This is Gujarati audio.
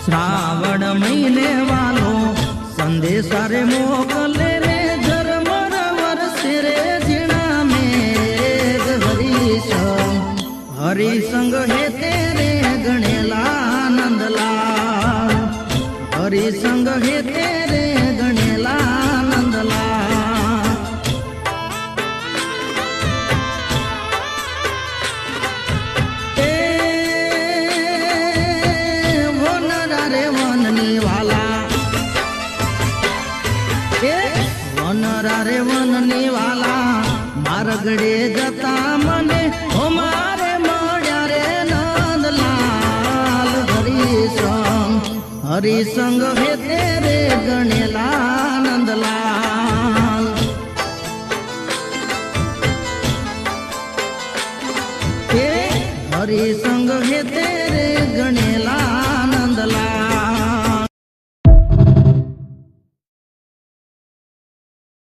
શ્રાવણ મહિને વાલો સંદેશા રે મોકલે રે ધર્મર વર્ષે રે જીણા મેઘ હરિસંગ હે તેરે ગણેલા નંદલાલ હરિસંગ હે તેરે ગણેલા નંદલાલ એ વનરા રે વનની વાલા એ વનરા રે વનની વાલા મારગડે જતા મને ઓ મારે મળ્યા રે નંદલાલ હરિસંગ હે તેરે ગણેલા નંદલાલ હરિસંગ હે તે